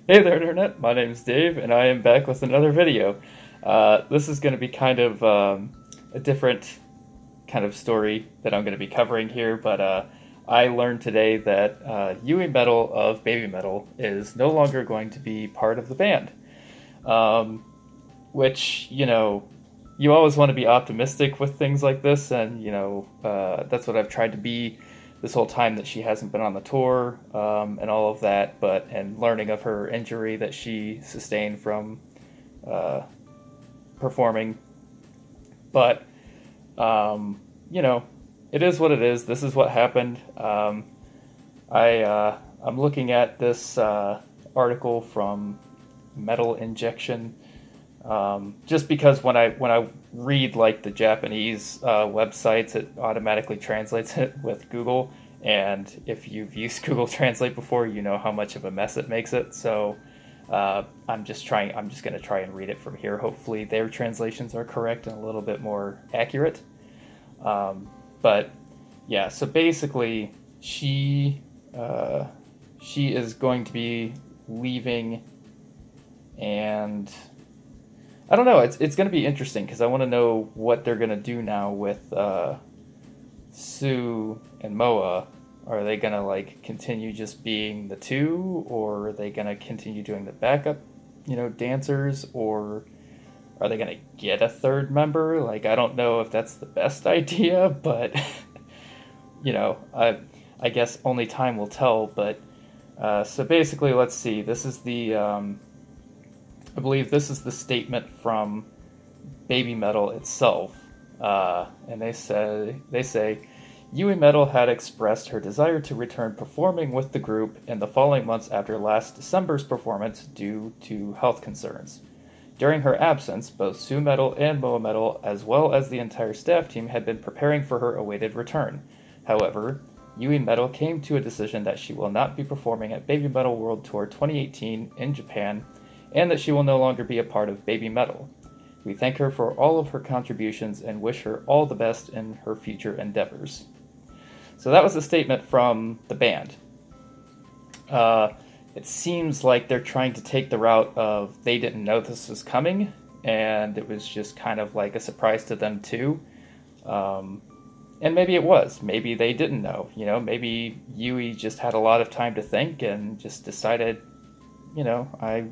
Hey there, Internet. My name's Dave, and I am back with another video. This is going to be kind of a different kind of story that I'm going to be covering here, but I learned today that Yuimetal of Babymetal is no longer going to be part of the band. Which, you always want to be optimistic with things like this, and, that's what I've tried to be this whole time that she hasn't been on the tour, and all of that, and learning of her injury that she sustained from performing. But, it is what it is. This is what happened. I'm looking at this article from Metal Injection, just because when I read like the Japanese websites, it automatically translates it with Google, and if you've used Google Translate before, you know how much of a mess it makes it. So I'm just going to try and read it from here. Hopefully their translations are correct and a little bit more accurate. But yeah, so basically she is going to be leaving, and I don't know, it's going to be interesting because I want to know what they're going to do now with Sue and Moa. Are they going to like continue just being the two, or are they going to continue doing the backup, dancers, or are they going to get a third member? Like, I don't know if that's the best idea, but I guess only time will tell. But so basically, let's see. This is the I believe this is the statement from Babymetal itself, and they say Yuimetal had expressed her desire to return performing with the group in the following months after last December's performance due to health concerns. During her absence, both Suimetal and Moametal, as well as the entire staff team, had been preparing for her awaited return. However, Yuimetal came to a decision that she will not be performing at Babymetal World Tour 2018 in Japan, and that she will no longer be a part of Babymetal. We thank her for all of her contributions and wish her all the best in her future endeavors. So that was a statement from the band. It seems like they're trying to take the route of they didn't know this was coming, and it was just kind of like a surprise to them too. And maybe it was. Maybe they didn't know. Maybe Yui just had a lot of time to think and just decided, I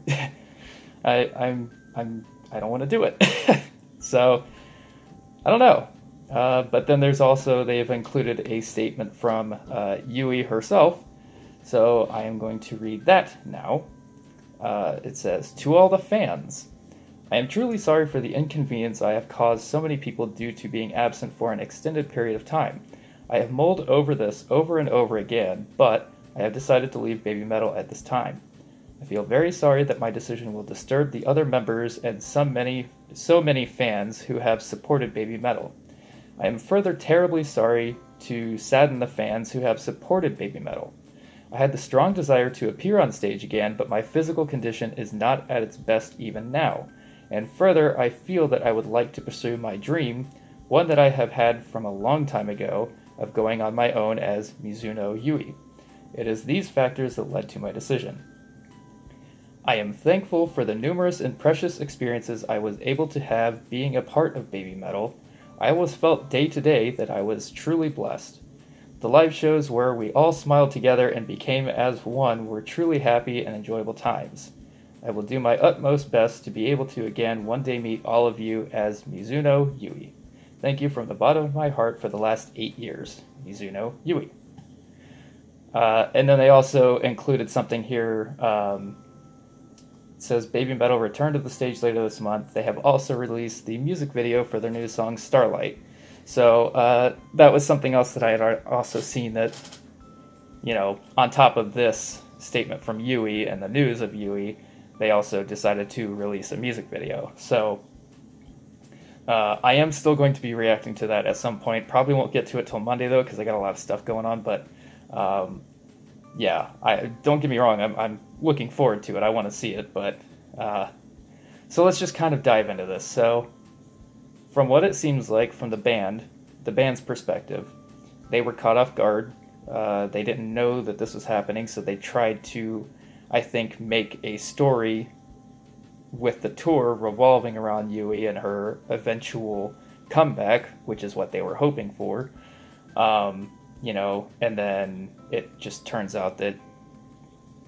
don't want to do it. So, I don't know. But then there's also, they've included a statement from Yui herself. So I am going to read that now. It says, "To all the fans, I am truly sorry for the inconvenience I have caused so many people due to being absent for an extended period of time. I have mulled over this over and over again, but I have decided to leave Babymetal at this time. I feel very sorry that my decision will disturb the other members and so many fans who have supported Babymetal. I am further terribly sorry to sadden the fans who have supported Babymetal. I had the strong desire to appear on stage again, but my physical condition is not at its best even now. And further, I feel that I would like to pursue my dream, one that I have had from a long time ago, of going on my own as Mizuno Yui. It is these factors that led to my decision. I am thankful for the numerous and precious experiences I was able to have being a part of Babymetal. I always felt day to day that I was truly blessed. The live shows where we all smiled together and became as one were truly happy and enjoyable times. I will do my utmost best to be able to again one day meet all of you as Mizuno Yui. Thank you from the bottom of my heart for the last 8 years. Mizuno Yui." And then they also included something here. It says Babymetal returned to the stage later this month. They have also released the music video for their new song Starlight. So that was something else that I had also seen, that, on top of this statement from Yui and the news of Yui, they also decided to release a music video. So I am still going to be reacting to that at some point. Probably won't get to it till Monday, though, because I got a lot of stuff going on. But yeah, don't get me wrong, I'm looking forward to it. I want to see it. But so let's just kind of dive into this. So from what it seems like from the band's perspective, they were caught off guard. They didn't know that this was happening, so they tried to I think, make a story with the tour revolving around Yui and her eventual comeback, which is what they were hoping for. You know, and then it just turns out that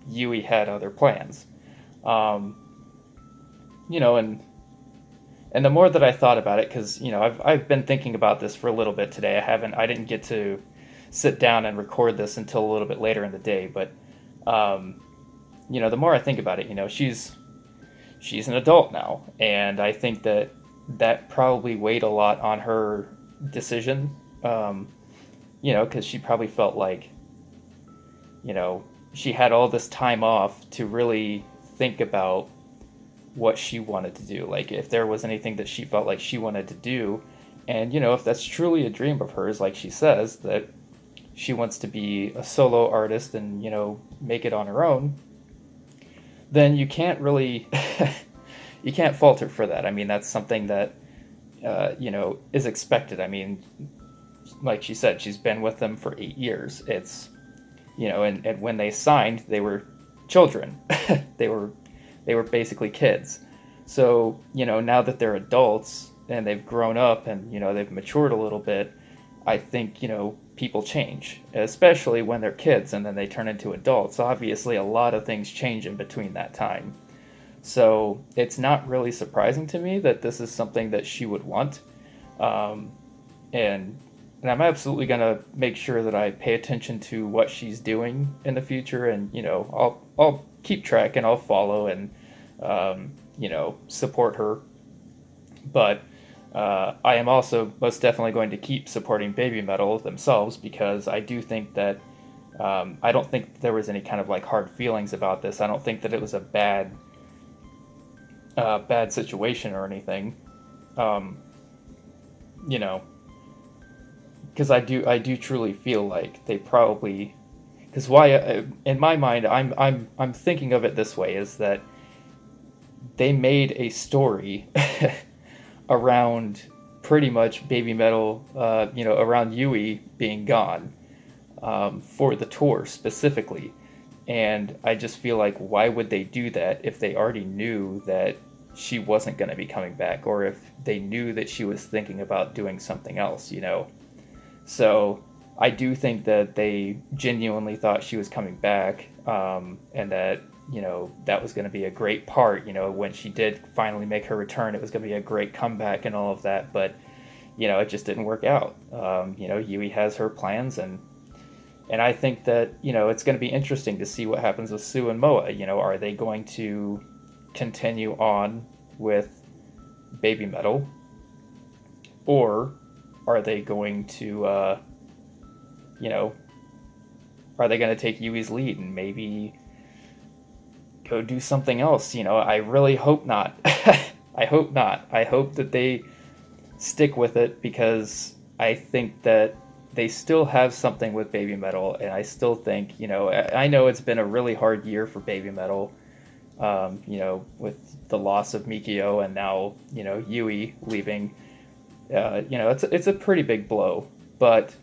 Yui had other plans. You know, and the more that I thought about it, because, you know, I've been thinking about this for a little bit today. I didn't get to sit down and record this until a little bit later in the day, but you know, the more I think about it, you know, she's an adult now, and I think that probably weighed a lot on her decision. You know, because she probably felt like, you know, she had all this time off to really think about what she wanted to do. Like, if there was anything that she felt like she wanted to do, and, you know, if that's truly a dream of hers, like she says, that she wants to be a solo artist and, you know, make it on her own, then you can't really, you can't fault her for that. I mean, that's something that, you know, is expected. I mean, like she said, she's been with them for 8 years. It's, you know, and when they signed, they were children. they were basically kids. So, you know, now that they're adults and they've grown up and, you know, they've matured a little bit, I think, you know, people change, especially when they're kids and then they turn into adults. Obviously, a lot of things change in between that time. So it's not really surprising to me that this is something that she would want. And I'm absolutely going to make sure that I pay attention to what she's doing in the future. And, you know, I'll keep track and I'll follow and, you know, support her. But I am also most definitely going to keep supporting Babymetal themselves, because I do think that I don't think there was any kind of like hard feelings about this. I don't think that it was a bad situation or anything. You know, because I do truly feel like they probably, because why in my mind I'm thinking of it this way, is that they made a story around pretty much Babymetal, you know, around Yui being gone, for the tour specifically. And I just feel like, why would they do that if they already knew that she wasn't going to be coming back, or if they knew that she was thinking about doing something else, you know? So I do think that they genuinely thought she was coming back, and that, you know, that was going to be a great part. You know, when she did finally make her return, it was going to be a great comeback and all of that. But, you know, it just didn't work out. You know, Yui has her plans, and I think that, you know, it's going to be interesting to see what happens with Sue and Moa. You know, are they going to continue on with Babymetal, or are they going to, you know, are they going to take Yui's lead and maybe go do something else? You know, I really hope not. I hope not. I hope that they stick with it, because I think that they still have something with Babymetal, and I still think, you know, I know it's been a really hard year for Babymetal, you know, with the loss of Mikio and now, you know, Yui leaving. You know, it's a pretty big blow, but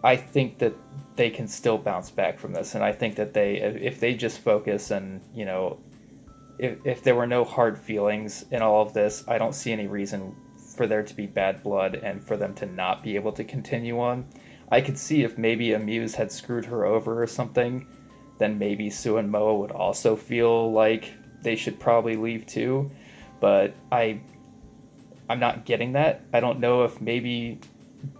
I think that they can still bounce back from this, and I think that if they just focus and, you know, if there were no hard feelings in all of this, I don't see any reason for there to be bad blood and for them to not be able to continue on. I could see if maybe Amuse had screwed her over or something, then maybe Sue and Moa would also feel like they should probably leave too, but I'm not getting that. I don't know if maybe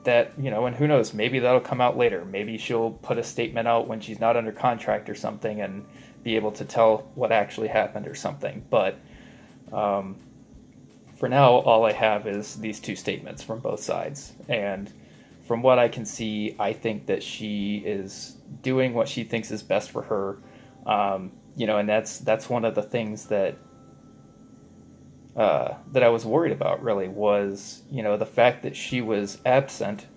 that, you know, and who knows, maybe that'll come out later. Maybe she'll put a statement out when she's not under contract or something and be able to tell what actually happened or something. But for now, all I have is these two statements from both sides. And from what I can see, I think that she is doing what she thinks is best for her. You know, and that's one of the things that I was worried about, really, was, you know, the fact that she was absent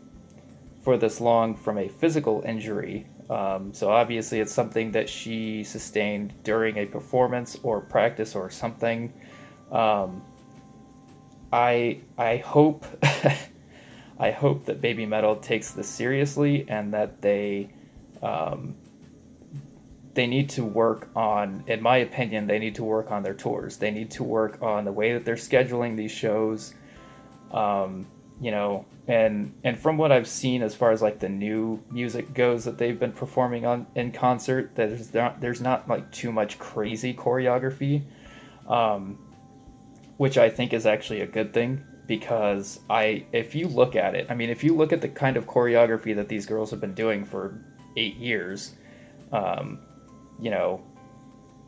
for this long from a physical injury. So obviously it's something that she sustained during a performance or practice or something. I hope I hope that Babymetal takes this seriously, and that they they need to work on, in my opinion, they need to work on their tours. They need to work on the way that they're scheduling these shows. You know, and from what I've seen as far as like the new music goes that they've been performing on in concert, there's not like too much crazy choreography, which I think is actually a good thing, because if you look at it, I mean, if you look at the kind of choreography that these girls have been doing for 8 years, you know,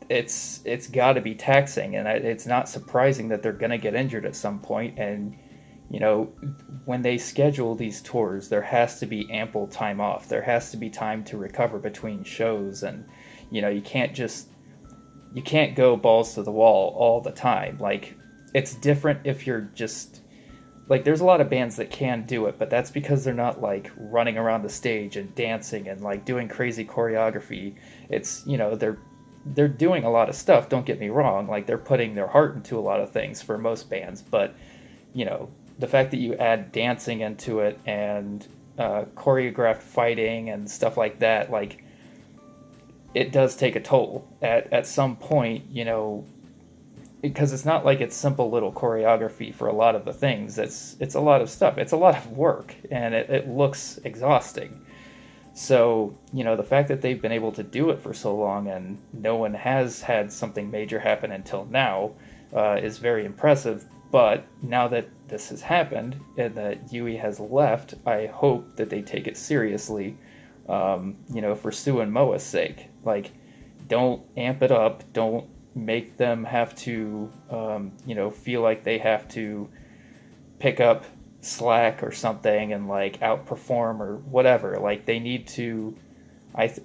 it's got to be taxing, and it's not surprising that they're going to get injured at some point. And you know, when they schedule these tours, there has to be ample time off. There has to be time to recover between shows, and you know, you can't go balls to the wall all the time. Like, it's different if you're just like, there's a lot of bands that can do it, but that's because they're not like running around the stage and dancing and like doing crazy choreography. It's, you know, they're doing a lot of stuff, don't get me wrong, like they're putting their heart into a lot of things for most bands, but you know, the fact that you add dancing into it and choreographed fighting and stuff like that, like, it does take a toll at some point, you know, because it's not like it's simple little choreography for a lot of the things. It's a lot of stuff. It's a lot of work, and it looks exhausting. So, you know, the fact that they've been able to do it for so long and no one has had something major happen until now is very impressive. But now that this has happened and that Yui has left, I hope that they take it seriously, you know, for Sue and Moa's sake. Like, don't amp it up. Don't make them have to, you know, feel like they have to pick up slack or something and, like, outperform or whatever. Like, they need to,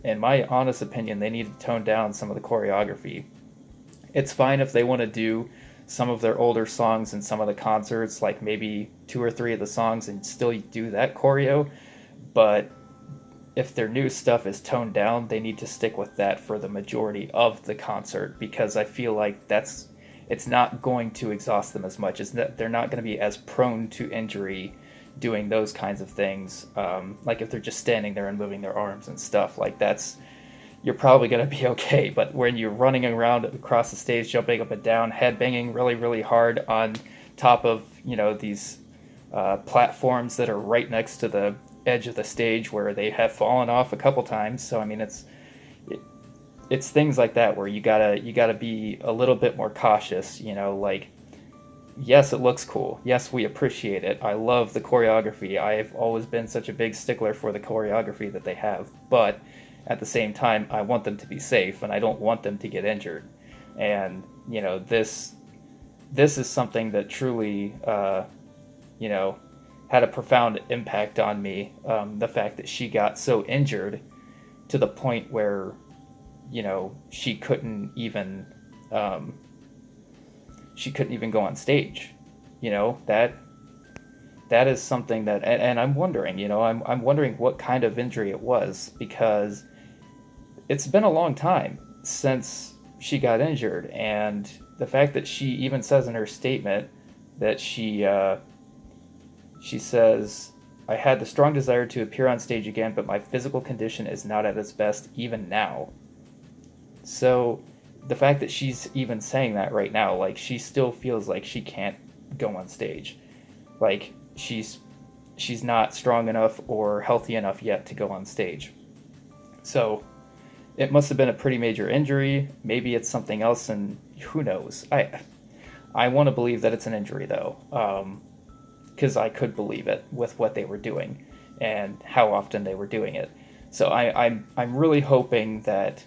in my honest opinion, they need to tone down some of the choreography. It's fine if they want to do some of their older songs in some of the concerts, like maybe 2 or 3 of the songs, and still do that choreo, but if their new stuff is toned down, they need to stick with that for the majority of the concert, because I feel like it's not going to exhaust them as much. It's that they're not going to be as prone to injury doing those kinds of things. Like if they're just standing there and moving their arms and stuff, like you're probably going to be okay. But when you're running around across the stage, jumping up and down, headbanging really, really hard on top of, you know, these platforms that are right next to the edge of the stage where they have fallen off a couple times. So, I mean, it's things like that where you gotta be a little bit more cautious, you know, like, yes, it looks cool. Yes, we appreciate it. I love the choreography. I've always been such a big stickler for the choreography that they have, but at the same time, I want them to be safe, and I don't want them to get injured. And, you know, this is something that truly, you know, had a profound impact on me. The fact that she got so injured to the point where, you know, she couldn't even go on stage. You know, that is something that, and I'm wondering, you know, I'm wondering what kind of injury it was, because it's been a long time since she got injured, and the fact that she even says in her statement that she says, "I had the strong desire to appear on stage again, but my physical condition is not at its best even now." So the fact that she's even saying that right now, like, she still feels like she can't go on stage. Like, she's not strong enough or healthy enough yet to go on stage. So it must have been a pretty major injury. Maybe it's something else, and who knows. I want to believe that it's an injury, though, because I could believe it with what they were doing and how often they were doing it. So I'm really hoping that,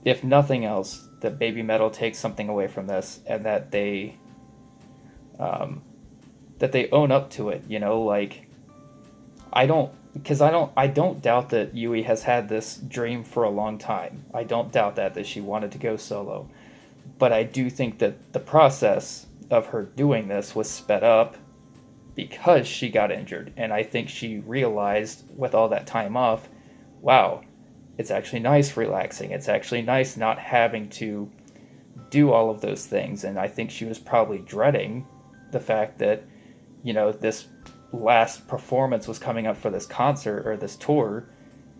if nothing else, that Babymetal takes something away from this, and that they own up to it. You know, like, I don't doubt that Yui has had this dream for a long time. I don't doubt that she wanted to go solo. But I do think that the process of her doing this was sped up because she got injured. And I think she realized with all that time off, wow, it's actually nice relaxing. It's actually nice not having to do all of those things. And I think she was probably dreading the fact that, you know, this last performance was coming up for this concert or this tour,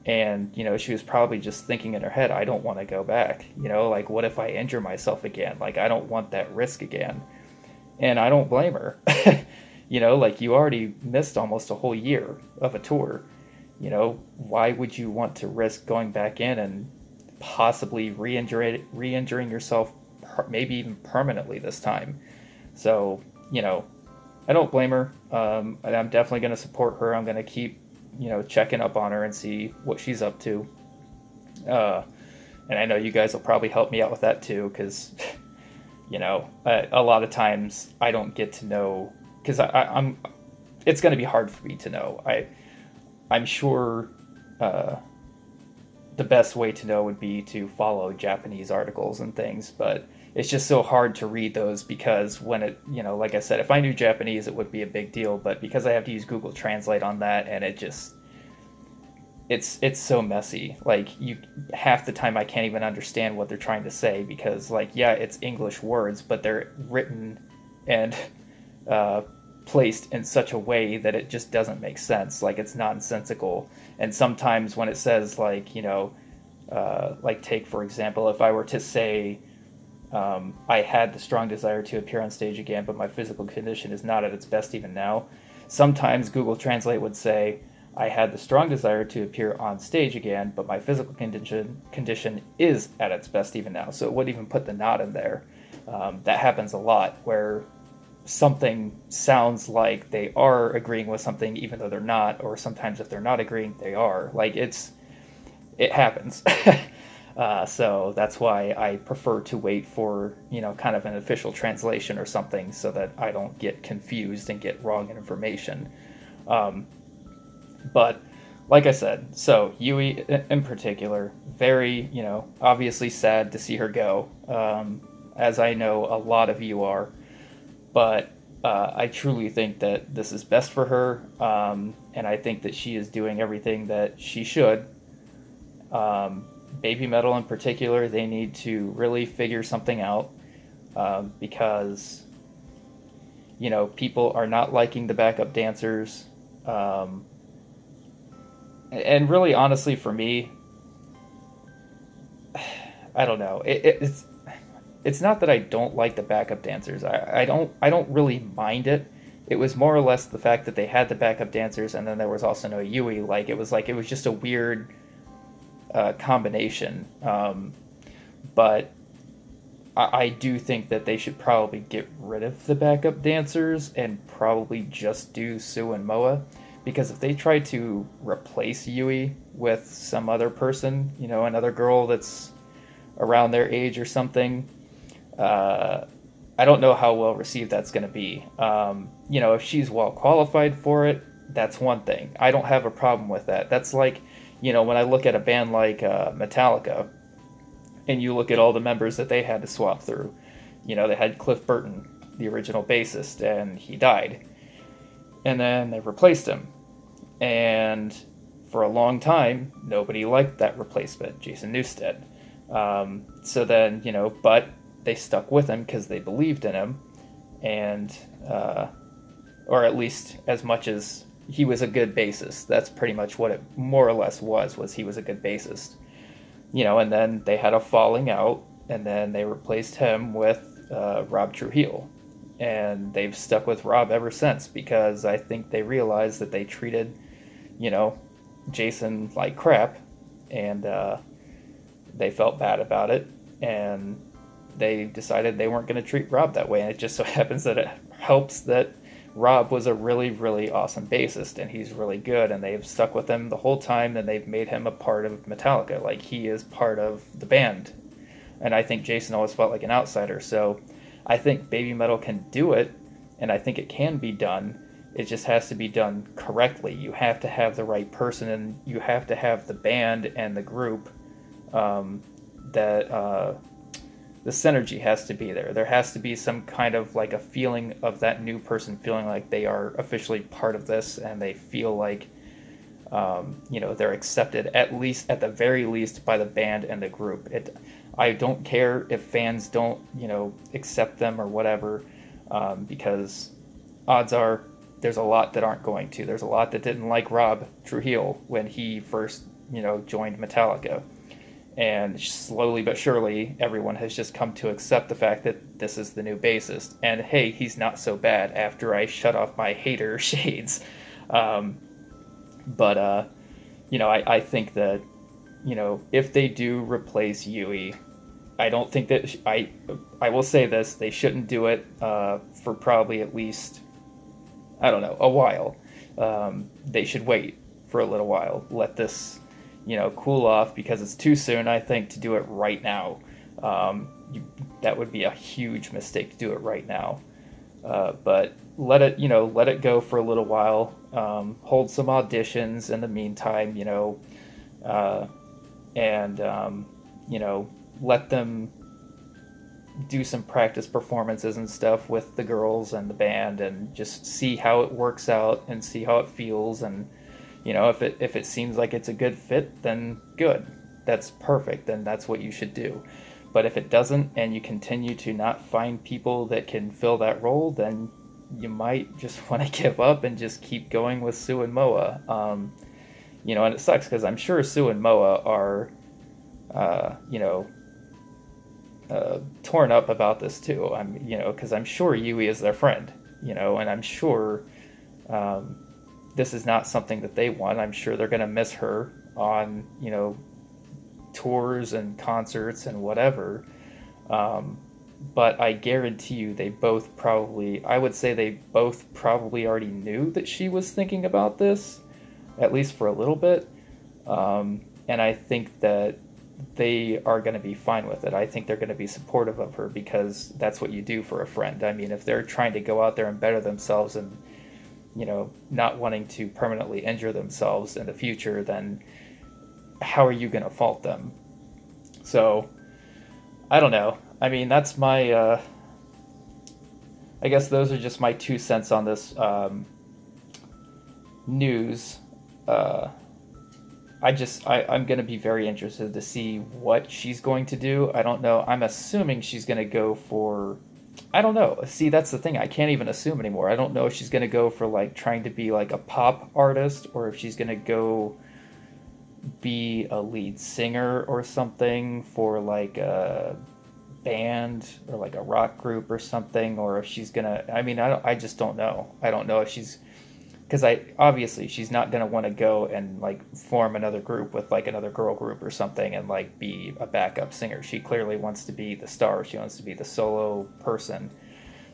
And, she was probably just thinking in her head, I don't want to go back. Like, what if I injure myself again? Like, I don't want that risk again. And I don't blame her. Like, you already missed almost a whole year of a tour. Why would you want to risk going back in and possibly re-injuring yourself, maybe even permanently this time? So, I don't blame her. I'm definitely going to support her. I'm going to keep, checking up on her and see what she's up to. And I know you guys will probably help me out with that too, because, a lot of times I don't get to know, because it's going to be hard for me to know. I'm sure the best way to know would be to follow Japanese articles and things, but it's just so hard to read those because when it, like I said, if I knew Japanese, it would be a big deal, but because I have to use Google Translate on that, and it's so messy. Like, half the time I can't even understand what they're trying to say because, like, yeah, it's English words, but they're written and placed in such a way that it just doesn't make sense. Like, it's nonsensical. And sometimes when it says, like, like, take, for example, if I were to say, I had the strong desire to appear on stage again, but my physical condition is not at its best even now. Sometimes Google Translate would say, I had the strong desire to appear on stage again, but my physical condition is at its best even now. So it wouldn't even put the not in there. That happens a lot, where something sounds like they are agreeing with something even though they're not, or sometimes if they're not agreeing, they are. Like, it happens. So that's why I prefer to wait for, kind of an official translation or something so that I don't get confused and get wrong information. But like I said, so Yui in particular, very, obviously sad to see her go, as I know a lot of you are. But I truly think that this is best for her, and I think that she is doing everything that she should. Babymetal in particular, they need to really figure something out, because, people are not liking the backup dancers. And really, honestly, for me, I don't know. It's not that I don't like the backup dancers. I don't really mind it. It was more or less the fact that they had the backup dancers, and then there was also no Yui. Like, it was just a weird combination. But I do think that they should probably get rid of the backup dancers and probably just do Sue and Moa. Because if they try to replace Yui with some other person, another girl that's around their age or something, I don't know how well received that's going to be. If she's well qualified for it, that's one thing. I don't have a problem with that. That's like, when I look at a band like Metallica, and you look at all the members that they had to swap through. They had Cliff Burton, the original bassist, and he died. And then they replaced him. And for a long time, nobody liked that replacement, Jason Newsted. So then, but they stuck with him because they believed in him. And, or at least as much as he was a good bassist. That's pretty much what it more or less was he was a good bassist. And then they had a falling out, and then they replaced him with Rob Trujillo. And they've stuck with Rob ever since, because I think they realized that they treated, Jason like crap, and they felt bad about it, and they decided they weren't going to treat Rob that way. And it just so happens that it helps that Rob was a really, really awesome bassist, and he's really good, and they've stuck with him the whole time, and they've made him a part of Metallica. Like, he is part of the band. And I think Jason always felt like an outsider, so I think Babymetal can do it, and I think it can be done. It just has to be done correctly. You have to have the right person, and you have to have the band and the group the synergy has to be there. There has to be some kind of like a feeling of that new person feeling like they are officially part of this, and they feel like they're accepted, at the very least, by the band and the group. I don't care if fans don't, accept them or whatever, because odds are there's a lot that aren't going to. There's a lot that didn't like Rob Trujillo when he first, joined Metallica. And slowly but surely, everyone has just come to accept the fact that this is the new bassist. And hey, he's not so bad after I shut off my hater shades. I think that, if they do replace Yui, I don't think that... I will say this, they shouldn't do it for probably at least, I don't know, a while. They should wait for a little while. Let this... cool off, because it's too soon, I think, to do it right now. That would be a huge mistake to do it right now. But let it go for a little while. Hold some auditions in the meantime, let them do some practice performances and stuff with the girls and the band, and just see how it works out and see how it feels. And if it seems like it's a good fit, then good. That's perfect. Then that's what you should do. But if it doesn't, and you continue to not find people that can fill that role, then you might just want to give up and just keep going with Sue and Moa. And it sucks, because I'm sure Sue and Moa are, torn up about this too. Because I'm sure Yui is their friend, and I'm sure, this is not something that they want. I'm sure they're going to miss her on, tours and concerts and whatever. But I guarantee you they both probably already knew that she was thinking about this, at least for a little bit. And I think that they are going to be fine with it. I think they're going to be supportive of her, because that's what you do for a friend. I mean, if they're trying to go out there and better themselves and not wanting to permanently injure themselves in the future, then how are you going to fault them? So, I don't know. I mean, that's my, I guess those are just my 2 cents on this news. I'm going to be very interested to see what she's going to do. I don't know. I'm assuming she's going to go for... I don't know. See, that's the thing. I can't even assume anymore. I don't know if she's going to go for, trying to be, a pop artist, or if she's going to go be a lead singer or something for, a band or, a rock group or something, or if she's going to... I just don't know. I don't know if she's... Because obviously she's not going to want to go and, form another group with, another girl group or something and, be a backup singer. She clearly wants to be the star. She wants to be the solo person.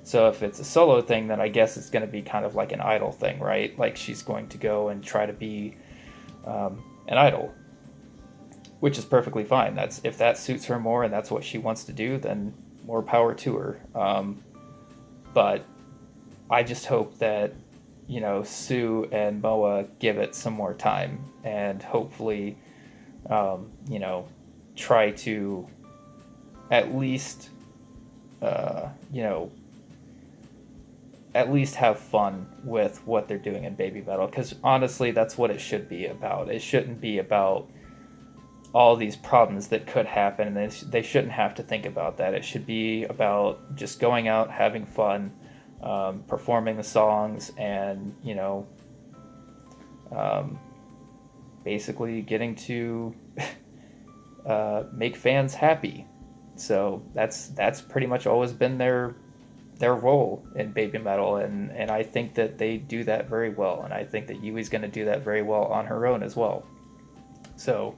So if it's a solo thing, then I guess it's going to be kind of like an idol thing, right? She's going to go and try to be an idol, which is perfectly fine. If that suits her more and that's what she wants to do, then more power to her. But I just hope that Sue and Moa give it some more time, and hopefully, try to at least, have fun with what they're doing in Babymetal, because honestly, that's what it should be about. It shouldn't be about all these problems that could happen, and they shouldn't have to think about that. It should be about just going out, having fun, performing the songs, and basically getting to make fans happy. So that's pretty much always been their role in Babymetal, and I think that they do that very well, and I think that Yui's going to do that very well on her own as well. So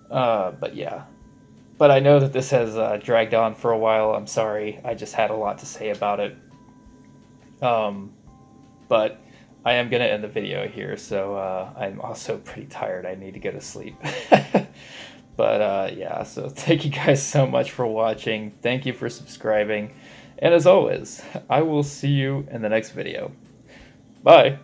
but yeah. But I know that this has dragged on for a while. I'm sorry. I just had a lot to say about it. But I am going to end the video here, so I'm also pretty tired. I need to go to sleep. But yeah, so thank you guys so much for watching. Thank you for subscribing. And as always, I will see you in the next video. Bye!